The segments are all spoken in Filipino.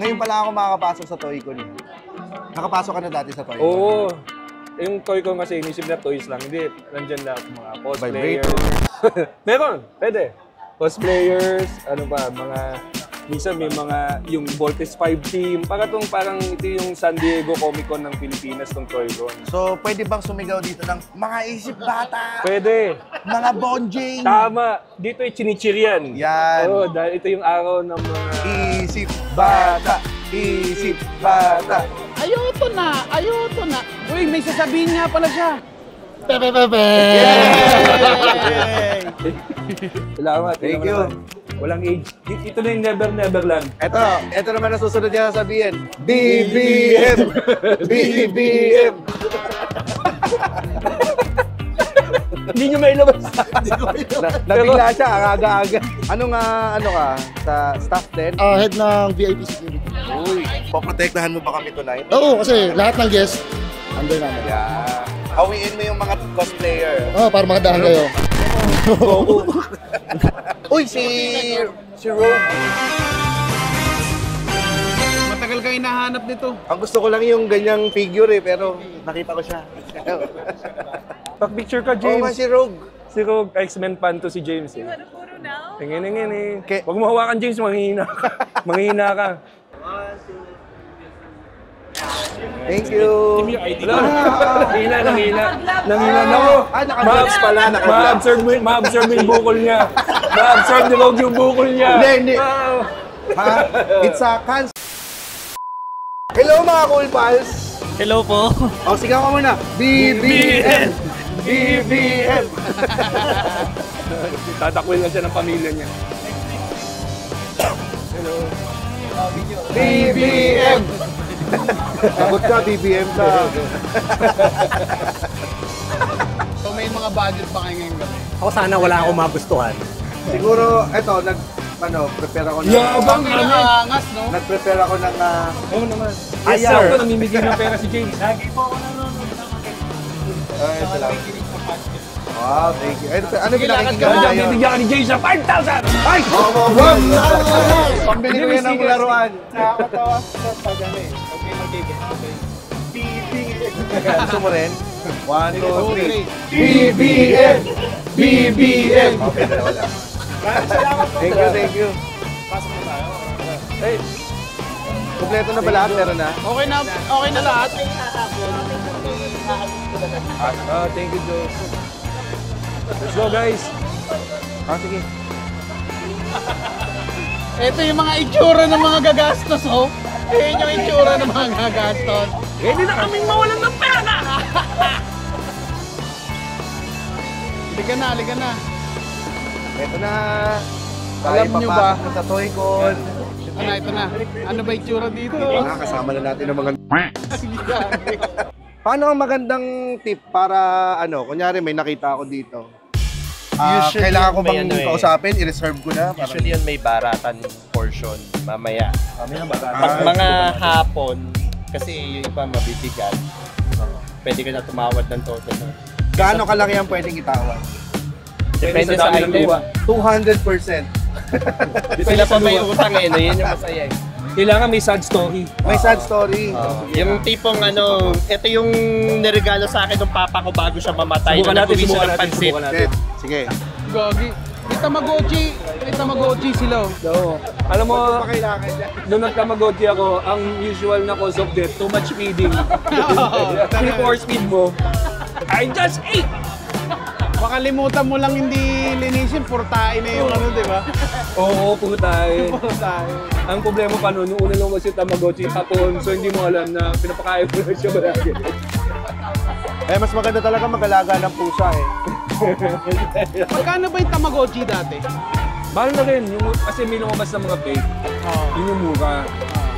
Ngayon pala ako makakapasok sa Toy-Con. Nakapasok ka na dati sa Toy-Con? Oo. Yung Toy-Con kasi inisip na toys lang. Hindi, nandyan lang mga cosplayers. Meron, pwede. Cosplayers, ano ba, mga... Minsan may mga, yung Voltes 5 team. Parang ito yung San Diego Comic Con ng Pilipinas, tong Toy-Con. So, pwede bang sumigaw dito ng mga isip bata? Pwede. Mga bonjing? Tama. Dito ay chinichirian. Yan. Oo, dahil ito yung araw ng mga... Isip bata, isip bata. Ayoko na. Uy, may sasabihin nga pala siya. Pepepepe! Salamat. Thank you. Walang age. Ito na yung never land. Ito naman ang susunod niya sasabihin. BBM! BBM! Hindi nyo mailabas. Nabigla siya, ang aga-aga. Ano ka? Sa staff din? Head ng VIP security. Uy, poprotektahan mo ba kami tonight? Oo, kasi lahat ng guests, under namin. Yeah. Hawiin mo yung mga cosplayer. Para makadahan kayo. Uy, si Rogue. Matagal kayo nahanap nito. Ang gusto ko lang yung ganyang figure pero nakita ko siya. Pag-picture ka, Oo James. nga si Rogue. Si Rogue, X-Men fan to si James eh. Tingin eh. Huwag mo hawakan, James, manghihina ka. Manghihina ka. Thank you. Nangina na ako. Naka-gloves pala. Ma-absorb mo yung bukol niya. Ma-absorb ni Rogue yung bukol niya. Hindi. It's a cancer. Hello mga cool pals. Hello po. Sigaw ka muna. BBM! BBM! Tatakwil na siya ng pamilya niya. Hello. BBM! Sagot ka, BBM ka. So may mga budget pa kayo ngayong gabi? Ako sana wala akong magustuhan. Siguro, prepare ako ng... Yabang Angas, no? Nag-prepare ako ng... Oo naman. Yes, Ayaw sir. ko, namimigay ng pera si James. Ay, salamat. Wow, thank you. Ano pinakikinggan mo ngayon? Bibigyan ka ni James ng 5,000! Ay! Pambili ko yan ng laruan. Nakakatawa sa pagano eh. Okay, magiging. Gusto mo rin? 1, 2, 3. BBM! BBM! Okay, wala. Thank you. Pasok na tayo. Hey, kompleto na ba lahat? Meron na? Okay na lahat. Thank you, Joe. Let's go, guys. Sige. Ito yung mga itsura ng mga gagastos, oh. Ayan yung itsura ng mga gagastos. Ready na kaming mawalan ng pera! Liga na. Ito na. Alam nyo ba? Sa Toy-Con. Ito na. Ano ba itsura dito? Kasama na natin ng mga... Paano ang magandang tip para, kunyari may nakita ako dito? Usually Kailangan ko may bang kausapin? I-reserve ko na? Usually yun may baratan portion mamaya. Kami na ba? Pag mga hapon, kasi yung iba mabibigat, pwede ka na tumawad ng total. Gaano kalaki ang pwedeng itawan? Depende sa dami ng item. luwa. 200%. Sila pa may utang eh, no? Yun yung masaya eh. Kailangan may sad story. May sad story. Yung tipong ito yung niregalo sa akin ng papa ko bago siya mamatay. Subukan na natin, nagbuwis siya subukan ng natin, pansit. subukan natin. Sige. Gogi. May Tamagotchi sila, oh. Oo. Alam mo, nung nag-Tamagotchi ako, ang usual na cause of death, too much feeding. 3-4 speed mo. I just ate! Makalimutan mo lang hindi linisin, purtain na yung di ba? Oo, puta eh. Purtain. Ang problema pa noon, nung una lumabas yung Tamagotchi hapon, so hindi mo alam na pinapakain mo lang siya malagi. Mas maganda talaga mag-alaga ng pusa eh. Magkano ba yung Tamagotchi dati? Mahal na rin, kasi may lumabas na mga fake, yun yung mura.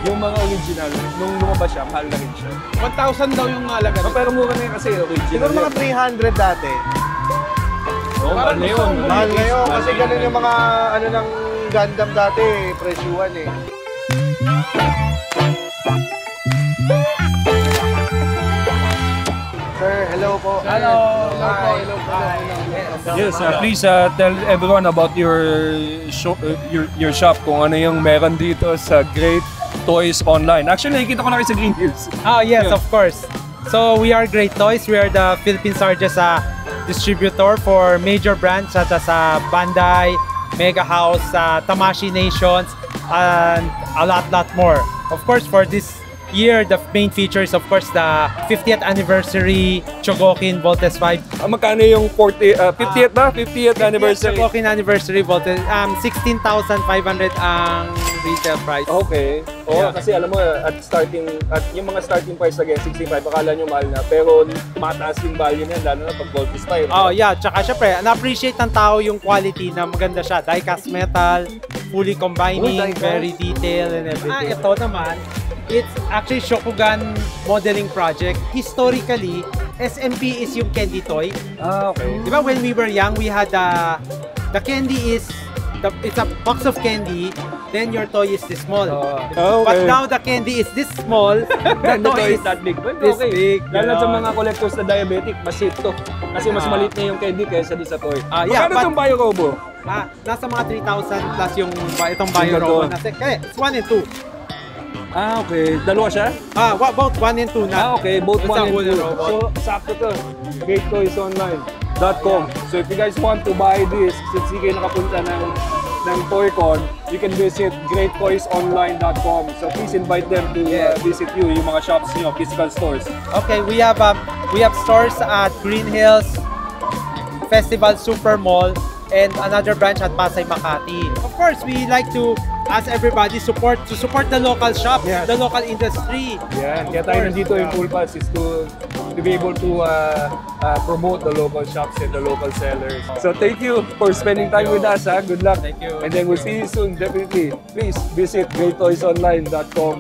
Yung mga original, nung lumabas siya, mahal na rin siya. 1,000 daw yung halaga. Pero mura na yun kasi original. Siguro mga 300 dati. Oo, mahal na yun. Mahal ngayon kasi ganun yung mga ng Gundam dati, presyuan eh. Sir, hello po. Hello. Hi. Yes, please tell everyone about your shop kung ano yung meron dito sa Great Toys Online. Actually, nakikita ko na kayo sa Green Hills. Yes, of course. So we are Great Toys. We are the Philippines' largest distributor for major brands such as Bandai, Mega House, Tamashii Nations, and a lot more. Of course, for this year, the main feature is of course the 50th anniversary Chogokin Voltes 5. Magkano yung 50th na? 50th anniversary? Chogokin anniversary Voltes, 16,500 ang retail price. Okay. Kasi alam mo, at yung mga starting price again, 65, akala nyo mahal na. Pero tumataas yung value niyan, lalo na pag Voltes 5. Tsaka syempre, na-appreciate ng tao yung quality na maganda siya. Die-cast metal, fully combining, very detailed and everything. Ito naman, it's actually Shokugan modeling project. Historically, SMP is yung candy toy. Okay. Di ba when we were young, we had the candy is, it's a box of candy, then your toy is this small. Okay. But now the candy is this small, the toy is that big. this big. Lalo sa mga collectors na diabetic, mas safe to. Kasi mas maliit na yung candy kaysa doon sa toy. Magkano itong Bio Robo? Nasa mga 3,000 plus yung itong Bio Robo. It's 1 and 2. Okay. Dalawa siya? Both 1 and 2 na. Okay. Both 1 and 2. Robot. So, sakto to. GreatToysOnline.com. So, if you guys want to buy this, since hindi kayo nakapunta ng ToyCon, you can visit GreatToysOnline.com. So, please invite them to visit you, yung mga shops niyo, physical stores. Okay, we have stores at Green Hills, Festival Super Mall, and another branch at Pasay Makati. Of course, we like to ask everybody to support the local shops, the local industry. Kaya tayo nandito yung Cool Pals is to be able to promote the local shops and the local sellers. So thank you for spending time with us. Good luck. Thank you. And then we'll see you soon, definitely. Please visit GreatToysOnline.com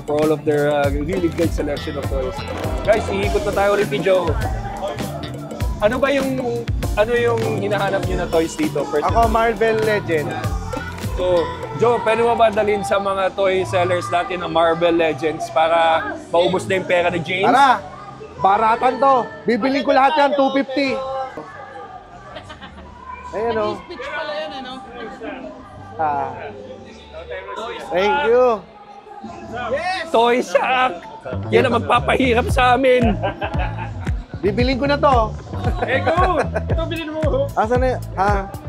for all of their really great selection of toys. Guys, iikot na tayo ulit ni Joe. Ano yung hinahanap niyo na toys dito? Ako, Marvel Legends. So, Joe, pwede mo ba dalhin sa mga toy sellers natin ang Marvel Legends para maubos na yung pera ni James? Tara! Baratan to. Bibiling ko lahat yan, 250. Ayan o. Speech pala yan, ano? Thank you. Toy Shack! Yan ang magpapahirap sa amin. Bibiling ko na to. Go! Ito, bilhin mo. Asan na?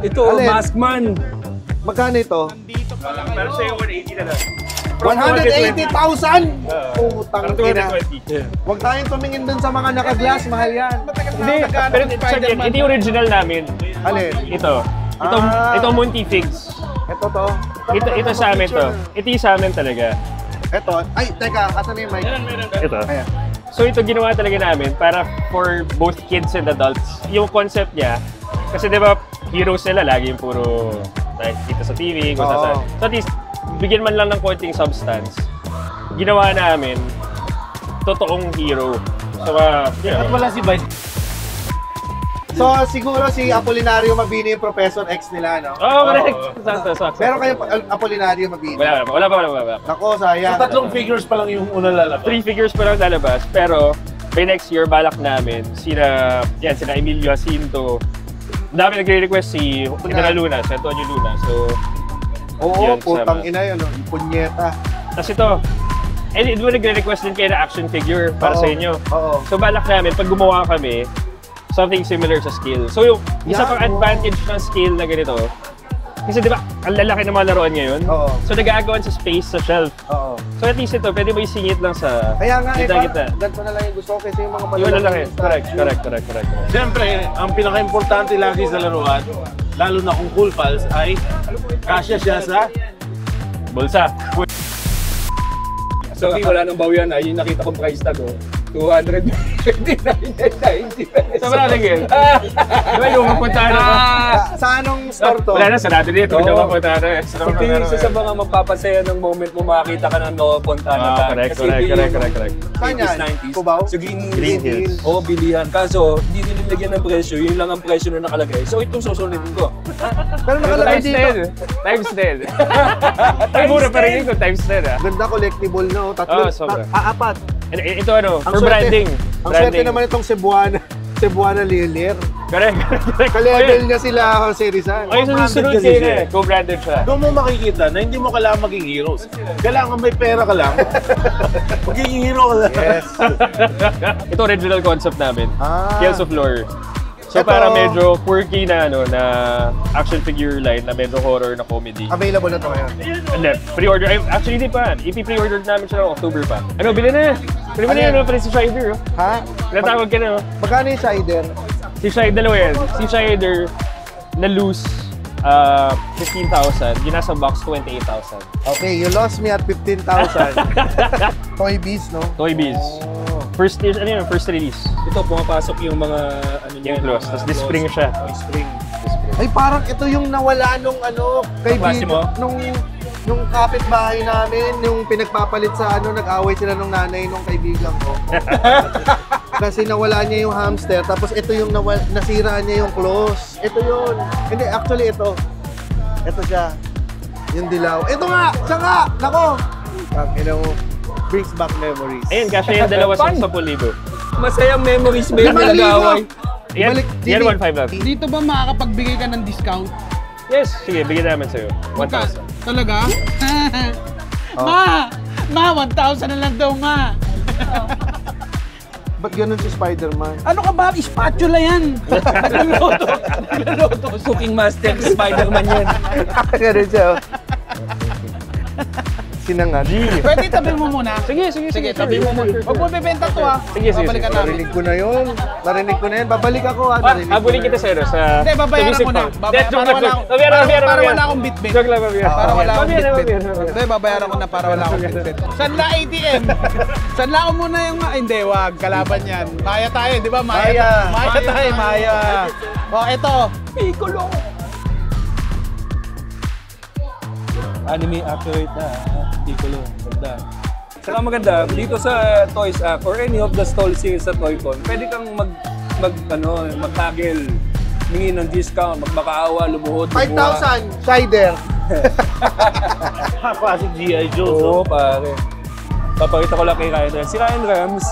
Ito, Alin? Maskman. Magkano ito? Pero sa'yo, 180 na lang. 180,000! Putang ina. Huwag tayong tumingin dun sa mga naka-glass, mahal yan. Hindi, pero ito yung original namin. Alin? Ito. Ito Multifigs. Ito to. Ito sa amin to. Ito yung sa amin talaga. Ito. Ay, teka, asan na yung mic? Ito. Ayan. So ito ginawa talaga namin para for both kids and adults. Yung concept niya, kasi di ba heroes nila lagi yung puro kita sa TV, kung saan. So at least, bigyan man lang ng konting substance. Ginawa namin, totoong hero. So, At wala si Vice. So, siguro si Apolinario Mabini yung Professor X nila, no? correct. Sakto. Meron kayong Apolinario Mabini? Wala pa. Nako, sayang. So, 3 figures pa lang yung unang lalabas. 3 figures pa lang lalabas, pero by next year, balak namin, sina Emilio Jacinto. Dami nagre-request si Luna, si Antonio Luna. So, Oo, yun, putang sama. ina yun, no? Punyeta. Tapos ito, di ba nagre-request din kayo na action figure para sa inyo? Oo. So balak namin, pag gumawa kami, something similar sa scale. So yung isa pang advantage ng scale na ganito, kasi di ba, ang lalaki ng mga laruan ngayon. Oo. So nag-aagawan sa space, sa shelf. Oo. So at least ito, pwede mo isingit lang sa Kaya nga, gitna-gitna. ganito na lang yung gusto ko kasi yung mga Yung lalaki. Correct. Siyempre, ang pinaka-importante lagi sa laruan, lalo na kung Cool Pals, ay kasya siya sa Bulsa. So, wala nang bawian na. Yung nakita kong price tag, 229.90 pesos. So maraming yun. Di ba yung mapunta na ba? Sa anong store to? Wala na, sarado dito. Hindi Oo. mapunta na. Isa sa mga magpapasaya ng moment mo makakita ka ng Fontana tag. Correct. Saan yan? 90s. Cubao? Sa Green Hills. Oo, bilihan. Kaso, hindi din nilagyan ng presyo. Yun lang ang presyo na nakalagay. So, itong susunodin ko. Pero nakalagay dito. Times 10. Ay, mura pa rin yun kung times 10 ah. Ganda collectible, no? Tatlo, Oo, sobra. apat. Ito ano, Ang for swerte- branding. Ang swerte naman itong Cebuana. Cebuana Lilir. Correct. Ka-level niya sila Jose Rizal. Okay, so susunod kayo na eh. Co-branded siya. Doon mo makikita na hindi mo kailangan maging heroes. Kailangan may pera ka lang. Magiging hero ka lang. Yes. Ito original concept namin. Tales of Lore. So Ito- para medyo quirky na na action figure line na medyo horror na comedy. Available na to ngayon. And then, pre-order. Actually, hindi pa. Ipi-pre-order namin siya ng October pa. Ano, bilhin na. Bilhin mo na yan, pala si Shider. Ha? Natawag ka na. Magkano yung cider? Si Shider, dalawa yan. Si Shider, na loose 15,000. Yung nasa box, 28,000. Okay, you lost me at 15,000. Toy Biz, no? Toy Biz. First release. Ito, pumapasok yung mga ano niya. Yung close. Tapos di-spring siya. Spring. Ay, parang ito yung nawala nung Klase mo? nung kapitbahay namin, yung pinagpapalit sa nag-away sila nung nanay nung kaibigan ko. Kasi nawala niya yung hamster, tapos ito yung nasira niya yung close. Ito yun. Hindi, actually ito. Ito siya. Yung dilaw. Ito nga! Siya nga! Nako! Brings back memories. Ayun, kasi yung dalawa sa 10,000. Masayang memories ba yung 5,000. nag-aaway? Yan, Balik, yan Jimmy. 1,500 lang. Dito ba makakapagbigay ka ng discount? Yes, sige, bigyan namin sa'yo. 1,000. Talaga? Ma! Ma, 1,000 na lang daw, ma! Ba't ganun si Spider-Man? Ano ka ba? Spatula yan! Nagluluto! Nagluluto! Cooking Master, Spider-Man yan. Ganun siya. Sinangad. Pwede tabi mo muna. Sige, Tabi mo muna. Huwag mo bibenta to ha. Sige. Babalikan namin. Narinig ko na yun. Babalik ako ha. Habulin kita sa'yo sa... Hindi, babayaran sa ko na. music farm. Para wala akong bitbit. Joke lang, babayaran. Para wala akong Babayaran, bitbit. babayaran. Hindi, babayaran ko na para wala akong bitbit. Sanla ATM. Sanla ko muna yung... Hindi, wag. Kalaban yan. Maya tayo, di ba? Maya tayo, Maya. O, eto. Piccolo. Anime accurate na. Piccolo. Ganda. Saka maganda, dito sa Toys App or any of the stalls here sa Toycon, pwede kang mag-taggle, humingi ng discount, magmakaawa, lumuhod, 5,000 cider. Classic G.I. Joe. Oo, pare. Papakita ko lang kay Ryan Rams. Si Ryan Rams,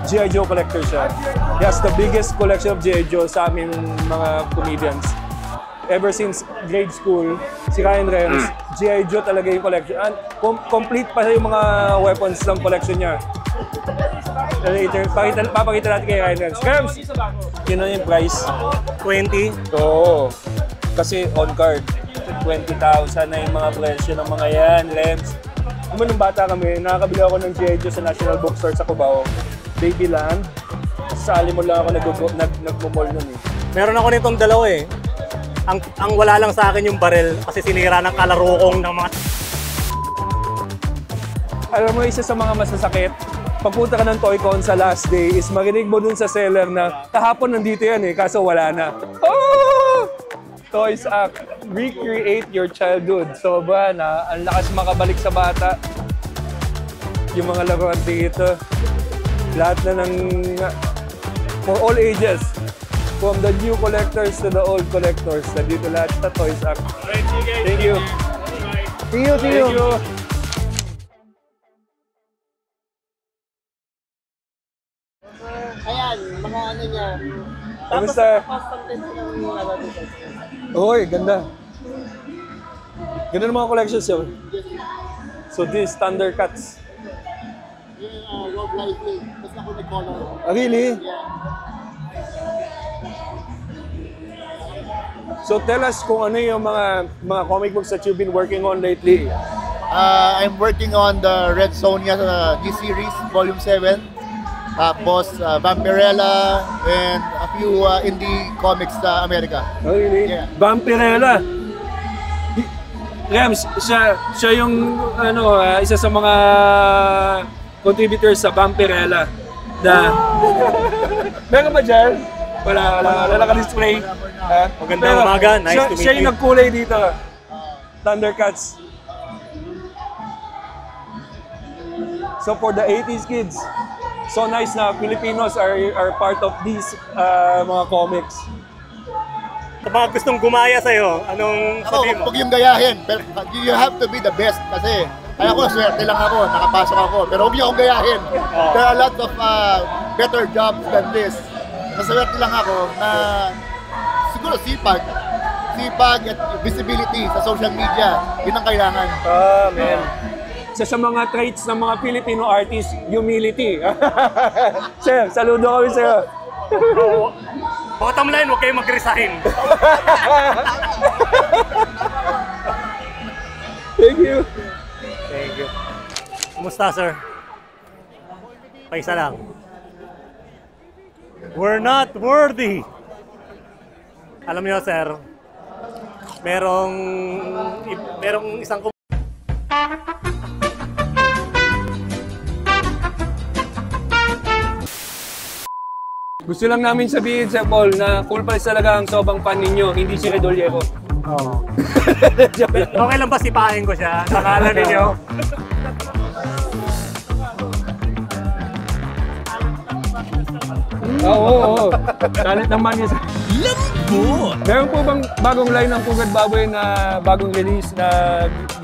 G.I. Joe collector siya. He has the biggest collection of G.I. Joe sa aming mga comedians. Ever since grade school, si Ryan Rams, G.I. Joe talaga yung collection. And complete pa yung mga weapons ng collection niya. Later, papakita natin kay Ryan Rams. Rams! Yun na yung price. 20? Oo. Kasi on card, 20,000 na yung mga presyo ng mga yan, Rams. Nung bata kami, nakakabili ako ng G.I. Joe sa National Bookstore sa Cubao. Babyland. Sali mo lang ako nagmumall nun eh. Meron ako nitong dalawa eh. Ang wala lang sa akin yung barel kasi sinira ng kalaro kong ng mga... Alam mo, isa sa mga masasakit, pagpunta ka ng Toycon sa last day is marinig mo dun sa seller na kahapon nandito yan eh, kaso wala na. Oh! Toys App, recreate your childhood. Sobra na, ang lakas makabalik sa bata. Yung mga laruan dito, lahat na ng... for all ages. From the new collectors to the old collectors, nandito lahat sa Toys App. Thank you. See you. Thank you. Ayan, mga ano niya. Kamusta? Hoy, ganda. Ganda ng mga collections yun. So this Thundercats. Rob Lively. Basta ako may color. Really? So tell us kung ano yung mga comic books that you've been working on lately. I'm working on the Red Sonja G-Series, Volume 7. Tapos Vampirella and a few indie comics sa Amerika. Oh, really? Yeah. Vampirella. Rams, siya yung isa sa mga contributors sa Vampirella. Meron ba dyan? Wala naka-display. Magandang umaga, nice to meet Siya yung you. nagkulay dito. Thundercats. So for the 80s kids, so nice na Filipinos are part of these mga comics. Sa mga gustong gumaya sa'yo, anong sabihin mo? Huwag yung gayahin. Pero you have to be the best kasi kaya ako, swerte lang ako, nakapasok ako. Pero huwag niyo akong gayahin. There are lots of better jobs than this. maswerte lang ako na siguro sipag at visibility sa social media. Yun ang kailangan. Man. Isa sa mga traits ng mga Filipino artists, humility. Sir, saludo kami sa'yo. Bottom line, huwag kayo mag-resign. Thank you. Thank you. Kumusta, sir? Paisa lang. We're not worthy. Alam niyo, sir, merong isang Gusto lang namin sabihin, Sir Paul, na Cool Pals talaga ang sobrang fan ninyo, hindi si Redoliero. Oo. Okay lang ba sipahin ko siya? Nakala ninyo? Oo. Talent naman niya sa... Lambo! Meron po bang bagong line ng Pugad Baboy na bagong release na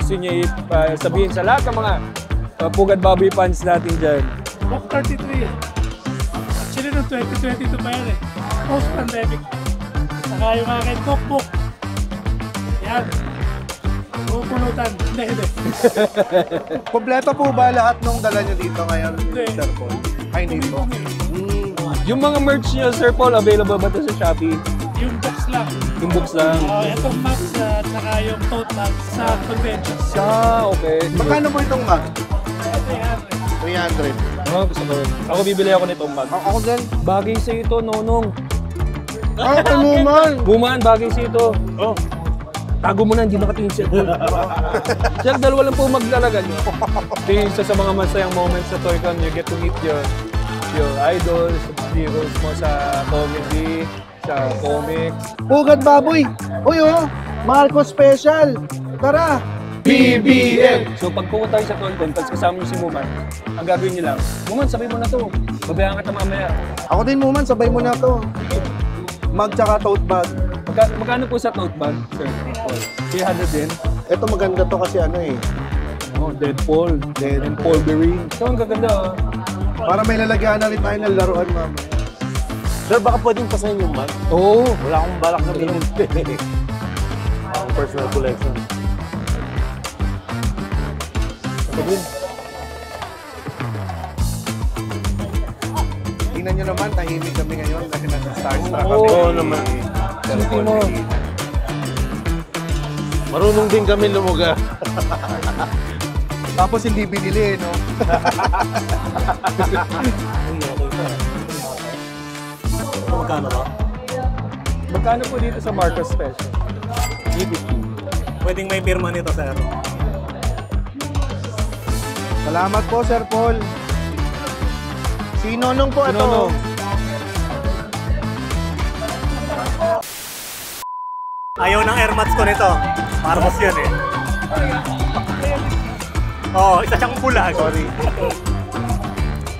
gusto niya sabihin sa lahat ng mga Pugad Baboy fans natin dyan? Book 33. Actually, noong 2022 pa yan eh. Post-pandemic. Saka yung akin, cookbook. Yan. Pupulutan. Hindi. Kompleto po ba lahat nung dala nyo dito ngayon, Hindi. Sir Paul? Ay, hindi po. Yung mga merch niyo, Sir Paul, available ba ito sa Shopee? Yung box lang. Yung books lang? Itong max at saka yung tote bag sa conventions. Okay. Magkano po itong mag? 300. 300. Gusto ko rin. Ako bibili ako nitong bag. Ako din. Bagay sa ito, Nonong. Ako naman. Buman, bagay sa ito. Oh. Tago mo na, hindi nakatingin siya. Sir, dalawa lang po maglalagan nyo. Ito yung isa sa mga masayang moments sa ToyCon. You get to meet your idols, heroes mo sa comedy, sa comics. Pugad Baboy. Uy, Marco Special. Tara. BBM. So pag pumunta tayo sa ToyCon, pag kasama nyo si Muman, ang gagawin nyo lang, Muman, sabay mo na to. Babayaan ka na mamaya. Ako din, Muman, sabay mo na to. Mag tsaka tote bag. Magkano po sa tote bag, sir? 300 din? Ito maganda to kasi ano eh. Deadpool. And Wolverine. So ang gaganda. Para may lalagyan na rin tayo ng laruan, mama. Sir, baka pwedeng pasahin yung bag? Oo. Wala akong balak na bilhin. Ang personal collection. Tingnan nyo naman, tahimik kami ngayon dahil nasa Starstruck kami. Oo naman. Sabi mo. Marunong din kami lumuga. Tapos hindi binili, no? Magkano ba? Magkano po dito sa Marcos Special? 350. Pwedeng may pirma nito, sir. Salamat po, Sir Paul. Si Nonong po ito. Nonong. Ayaw ng airmats ko nito. Marcos yun eh. Isa siyang bulag. Sorry.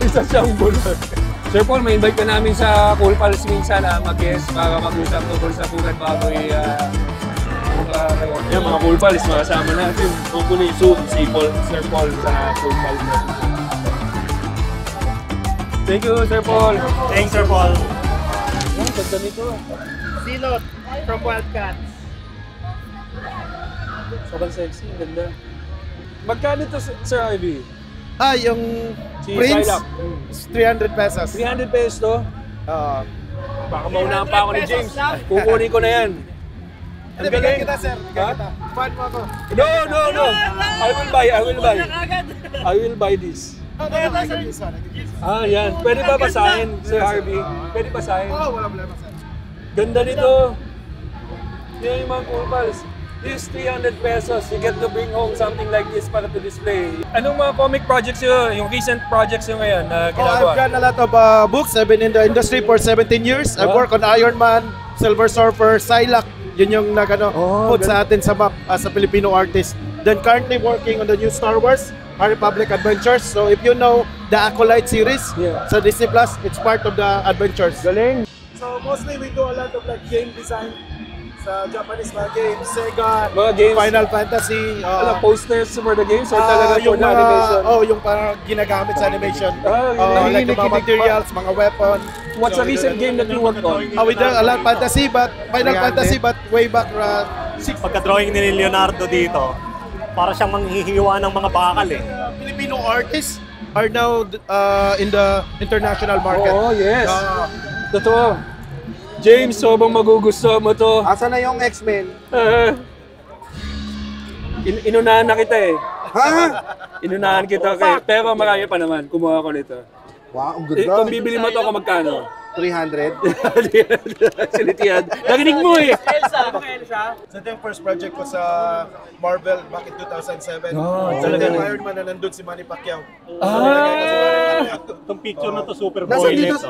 Isa siyang bulag. Sir Paul, may invite ka namin sa Cool Pals minsan mag-guest para mag-usap tungkol sa Pugad Baboy. Yung mga Cool Pals, makasama natin. Hopefully soon si Sir Paul sa Cool Pals. Thank you, Sir Paul. Thanks, Sir Paul. Ang ganda nito. Silot from Wildcats. Sobrang sexy, ang ganda. Magkano ito, Sir Ivy? Yung Si Prince, Silak. 300 pesos. 300 pesos to? Baka maunahan pa ako ni James. Kukunin ko na yan. Ang galing. Kita, sir. Ha? Fan mo ako. No. I will buy this. Yan. Pwede ba basahin, Sir Harvey? Pwede basahin? Wala problema, sir. Ganda nito. Yan yung mga Cool Pals. This 300 pesos, you get to bring home something like this para to display. Anong mga comic projects yun? Yung recent projects yun ngayon na ginagawa? I've done a lot of books. I've been in the industry for 17 years. I've worked on Iron Man, Silver Surfer, Psylocke. Yun yung put sa atin sa map as a Filipino artist. Then currently working on the new Star Wars, High Republic Adventures. So if you know the Acolyte series sa Disney Plus, it's part of the adventures. Galing! So mostly we do a lot of game design sa Japanese mga games, Sega, mga games, Final Fantasy. Posters for the games or talaga yung for animation? Yung parang ginagamit sa animation. Like mga materials, mga weapon. What's a recent game that you worked on? We did a lot fantasy, but Final 300. Fantasy, but way back 6. Pagka-drawing ni Leonardo dito, para siyang manghihiwa ng mga bakal eh. Filipino artists are now in the international market. Oh, yes. Totoo. James, sobrang magugustuhan mo to. Asa na yung X-Men? Inunahan na kita eh. Ha? Inunahan kita kay. Pero marami pa naman. Kumuha ko nito. Wow, ang Eh, ganda. kung bibili mo to ako magkano? 300. Silitian. Narinig mo eh. So ito yung first project ko sa Marvel back in 2007. Oh, so talaga. yung Iron Man na nandun si Manny Pacquiao. Itong picture na to super Nasa boilet. dito?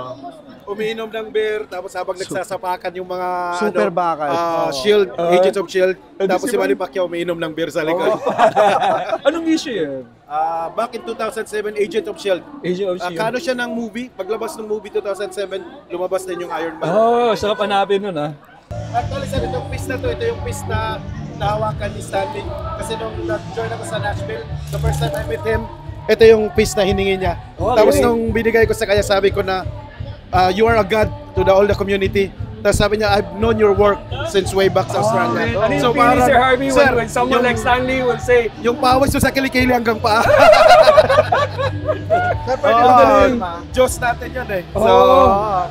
Umiinom ng beer, tapos habang nagsasapakan yung mga Super bakal. Shield, Agents of Shield, tapos si Manny Pacquiao umiinom ng beer sa likod. Anong issue yan? Back in 2007, Agent of Shield. Agent of Shield. Kano siya ng movie? Paglabas ng movie 2007, lumabas din yung Iron Man. Oh, sarap hanapin nun ah. Actually, sir, itong piece na to, ito yung piece na nahawakan ni Stanley. Kasi nung nag-join ako sa Nashville, the first time I met him, ito yung piece na hiningi niya. Oh, Tapos really? nung binigay ko sa kanya, sabi ko na, you are a god to all the community. Tapos sabi niya, I've known your work since way back sa Australia. Ano yung feeling, Sir Harvey, sir, when someone yung- like Stanley will say, yung pawis mo sa kilikili hanggang paa. Sir, pwede mo dalhin. Diyos natin yun eh. So, Oh.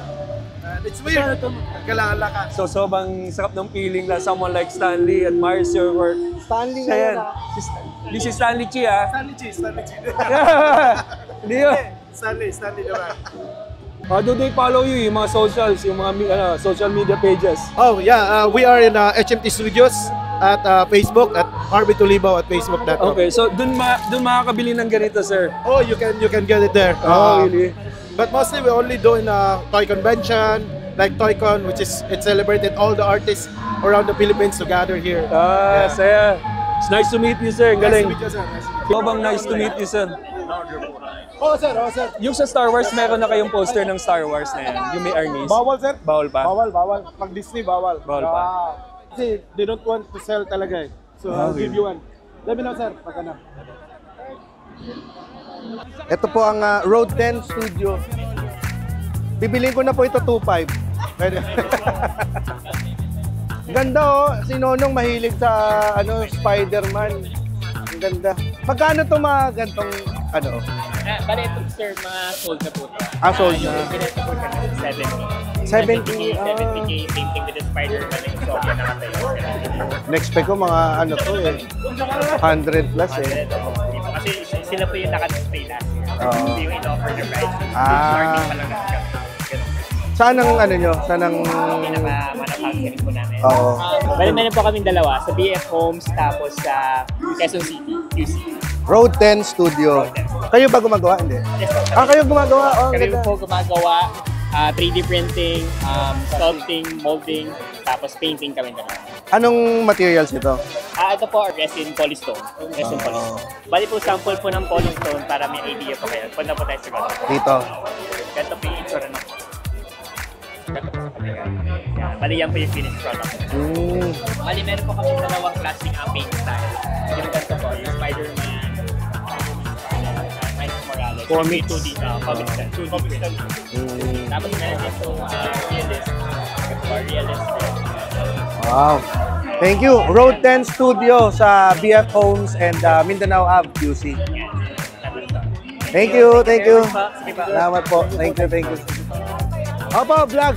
it's weird. Kalala ka. so sobrang sarap ng feeling na someone like Stanley admires your work. Stanley Siya yan. ngayon This is Stanley Chi ah. Stanley G, Stanley G. Hindi yun. Stanley naman. Do they follow you, yung mga socials, yung mga social media pages? Oh yeah, we are in HMT Studios at Facebook at Harvey Tulibaw at Facebook.com. Okay, so dun makakabili ng ganito, sir. Oh, you can get it there. Really? But mostly we only do in a toy convention like ToyCon, which is it celebrated all the artists around the Philippines to gather here. Saya. It's nice to meet you, sir. Ang galing. Nice to meet you, sir. Nice to meet you. Sobang nice to meet you, sir. Oh, sir. Oh, sir. Yung sa Star Wars, meron na kayong poster ng Star Wars na yan. Yung may armies. Bawal, sir. Bawal pa? Bawal. Pag Disney, bawal. Bawal pa. Kasi they don't want to sell talaga eh. So I'll give you one. Let me know, sir. Pagka na. Ito po ang Road 10 Studio. Bibilin ko na po ito 2.5. Pwede. Ganda oh. Si Nonong mahilig sa Spider-Man. Ang ganda. Magkano to mga gantong Bale ito sir, mga sold na po ito. Sold na. Yung binenta po siya ng 70. 70? 70K, same thing with the Spider-Man and Sophia nakatayo sila. Next ko mga to eh. 100 plus eh. Kasi sila po yung naka-display last year. Oo. So yung in-offer the price. Ah. Starting pa lang na siya. Saan ang nyo? Saan ang... Pinaka-manufacturing po namin. Oo. Bale meron po kaming dalawa. Sa BF Homes tapos sa Quezon City, QC. Road 10 Studio. Kayo ba gumagawa? Hindi. Yes, po. Kayo gumagawa? Oh, Kami ganda. po gumagawa, 3D printing, sculpting, molding, tapos painting kami naman. Anong materials ito? Ito po, resin polystone. Resin polystone. Bali po, sample po ng polystone para may idea po kayo. Punta po tayo sa ganito. Dito. Ganito po yung itsura ng ganito po sa kapila. Bali, yan po yung finished product. Bali, meron po kami dalawang klaseng paint style. Yung ganito po, yung Spider-Man, Miles Morales. Comics. 2D, comics style. 2D print. Tapos meron din po realist. Realist print. Wow. Thank you. Road 10 Studio sa BF Homes and Mindanao Ave, QC. Thank you. Salamat po. Thank you. Opo, vlog.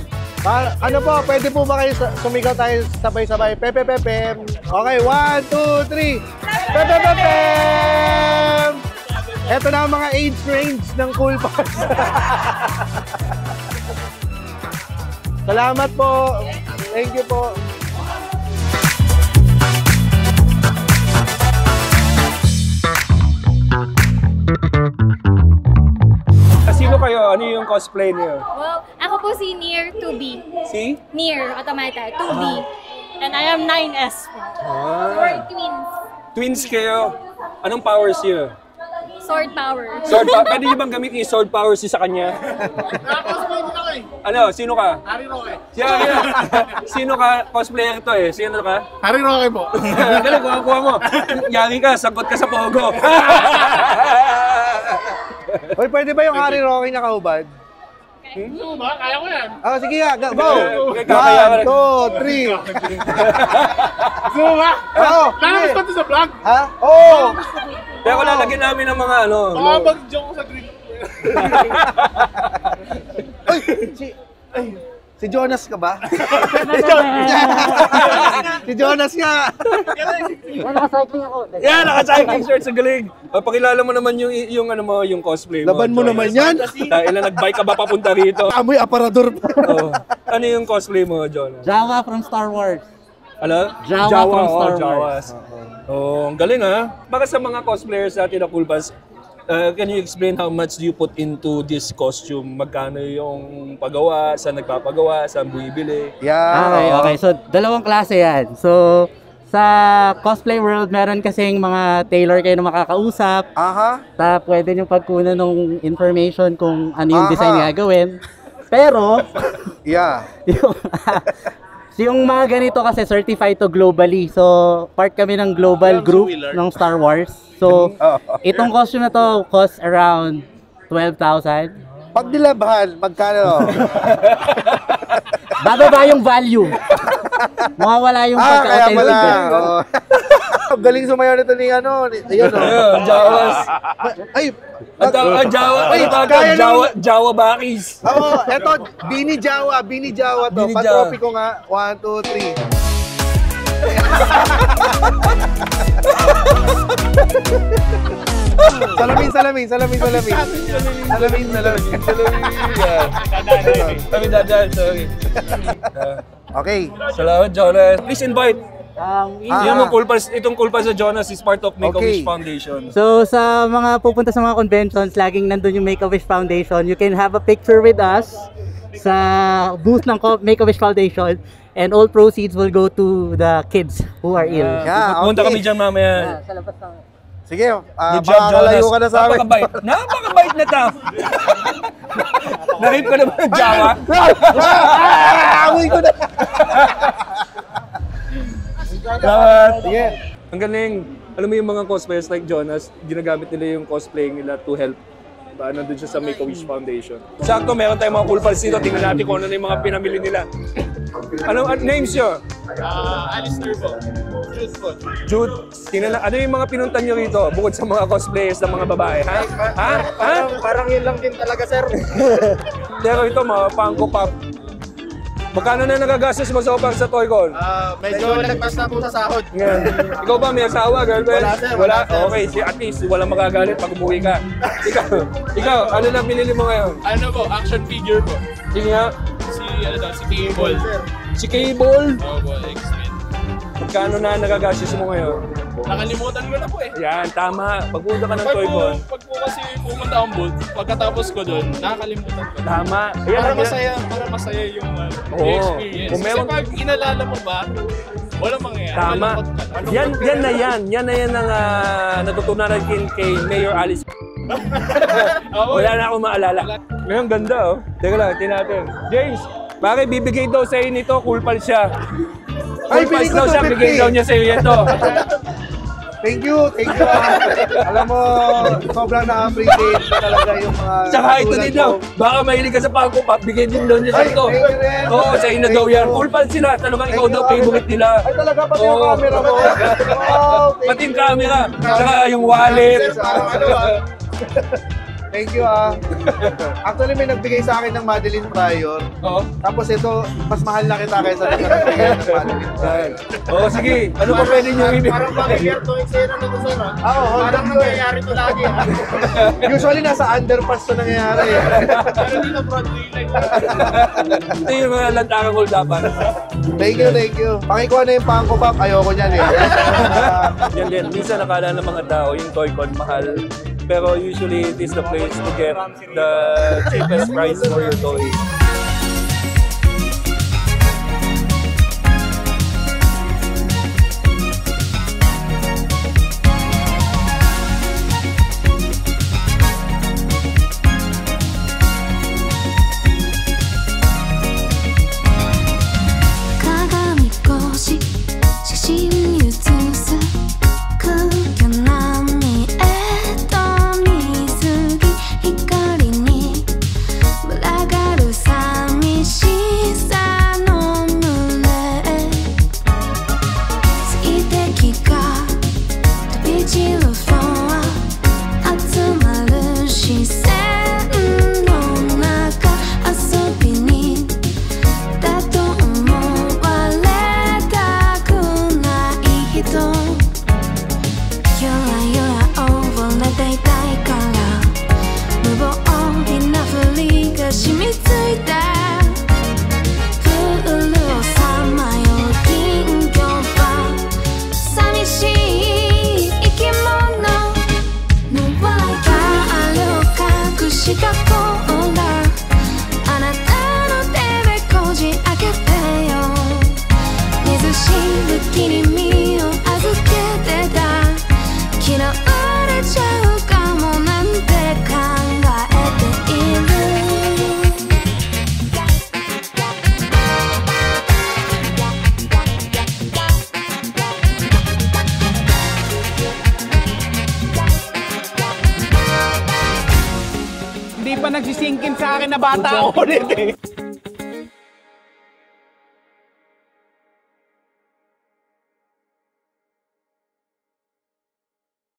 Ano po, pwede po ba kayo sumigaw tayo sabay-sabay? Pepe. Okay, 1, 2, 3. Pepe. Ito na ang mga age range ng Cool Pass. Salamat po. Thank you po. Sino kayo? Ano yung cosplay niyo? Well, ako po si Nier 2B. Si? Nier Automata 2B. And I am 9S. So we're twins. Twins kayo. Anong powers niyo? Sword power. Pwede niyo bang gamitin yung sword powers niyo sa kanya? Ano? Sino ka? Harry Roque. Sino ka? Cosplayer to eh. Sino ka? Harry Roque po. Galing, kuha mo. Yari ka, sangkot ka sa pogo. Hoy, pwede ba yung Harry Roque na kaubad? Gusto mo ba? Kaya ko yan. Oh, sige nga, go! Kaya 1, 2, 3. Gusto mo ba? Oo. Lalabas ba ito sa vlog? Ha? Oo! Kaya kung lalagyan namin ng mga ano. Baka mag-joke sa green. Si Jonas ka ba? Si Jonas nga! Naka-cycling ako. Yan, naka-cycling shirt sa galing. Pakilala mo naman yung ano mo, yung cosplay mo. Laban mo naman yan. Ilan nag-bike ka ba papunta rito? Amoy aparador. Ano yung cosplay mo, Jonas? Jawa from Star Wars. Ano? Jawa from Star Wars. Oh, ang galing ha. Baka sa mga cosplayers natin na Cool Pals, can you explain how much do you put into this costume? Magkano yung paggawa, saan nagpapagawa, saan bumibili? Okay. So, dalawang klase yan. So, sa cosplay world, meron kasing mga tailor kayo na makakausap. Pwede nyo pagkunan ng information kung ano yung design na gagawin. Pero, yung mga ganito kasi certified to globally. So, part kami ng global group ng Star Wars. So, itong costume na to cost around 12,000. Pag nilabhan, magkano? Bababa yung value. Mawawala yung kaya pagka-authentic. pala. Galing sumayaw nito ni ano. Ayun o. Jawas. Ay, Jawa Bakis. Oo, eto, Bini Jawa to. Patropi ko nga. 1, 2, 3. Salamin. Kami dadaan, sorry. Okay. Salamat, Jonas. Please invite. Itong Cool Pals sa Jonas is part of Make-A-Wish Foundation. So, sa mga pupunta sa mga conventions, laging nandun yung Make-A-Wish Foundation. You can have a picture with us sa booth ng Make-A-Wish Foundation. And all proceeds will go to the kids who are ill. Punta kami dyan mamaya. Sa labas ng... Sige, good job, Jonas. Ka na sa amin. Napakabait na tao. Narip ko naman ng Jawa. Amoy ko na. Salamat. Ang galing. Alam mo yung mga cosplayers like Jonas, ginagamit nila yung cosplay nila to help. Nandun siya sa Make-A-Wish Foundation. Sakto, meron tayong mga Cool Pals dito. Tingnan natin kung ano na yung mga pinamili nila. Ano names nyo? Alistair po. Jude po. Jude. Tingnan na, ano yung mga pinuntan nyo rito? Bukod sa mga cosplayers ng mga babae. Ha? Parang yun lang din talaga, sir. Pero ito, mga Funko Pop. Magkano na nagagastos mo so far sa ToyCon? Medyo nagpas na po sa sahod. Ikaw ba, may asawa, girlfriend? Wala, sir. Wala? Okay, at least walang magagalit pag umuwi ka. Ikaw, ano na binili mo ngayon? Ano po? Action figure po. Sige nga. Si Cable. Si Cable? Oo po, X-Men. Magkano na nagagastos mo ngayon? Nakalimutan ko na po eh. Yan, tama. Pagpunta ka ng ToyCon. Pag po kasi pumunta akong booth, pagkatapos ko doon, nakakalimutan ko. Tama. Para masaya yung experience. Kung meron... Kasi pag inalala mo ba, walang mangyayari. Tama. Yan na yan ang natutunan natin kay Mayor Alice. Wala na akong maalala. Ngayon, ganda oh. Teka lang, natin. James, bakit bibigay daw sa'yo nito? Cool Pals siya. Cool Pals daw siya, bigay daw niya sa'yo ito. Thank you. Alam mo, sobrang na-appreciate ko talaga yung mga... Tsaka ito din daw, baka mahilig ka sa Funko Pop, bigay din daw niya sa ito. Oo, sa'yo na daw yan. Cool Pals sila, talagang ikaw daw favorite nila. Ay talaga, pati yung camera mo. Pati yung camera, tsaka yung wallet. Thank you Actually, may nagbigay sa akin ng Madeline Pryor. Oo. Tapos ito, mas mahal na kita kaysa nagbigay ng Madeline Pryor. Oo, sige. Ano pa pwede nyo ibig? Parang pag-year to, eksena na to, sir. Parang nangyayari to lagi. Usually, nasa underpass to nangyayari. Pero dito, Broadway line. Ito yung mga lantakang uldapan. Thank you. Pakikuha na yung Funko Pop. Ayoko niyan Yan din. Minsan nakala ng mga tao, yung ToyCon mahal. Pero usually it is the place to get the cheapest price for your toy. nagsisingkin sa akin na bata ako ulit eh.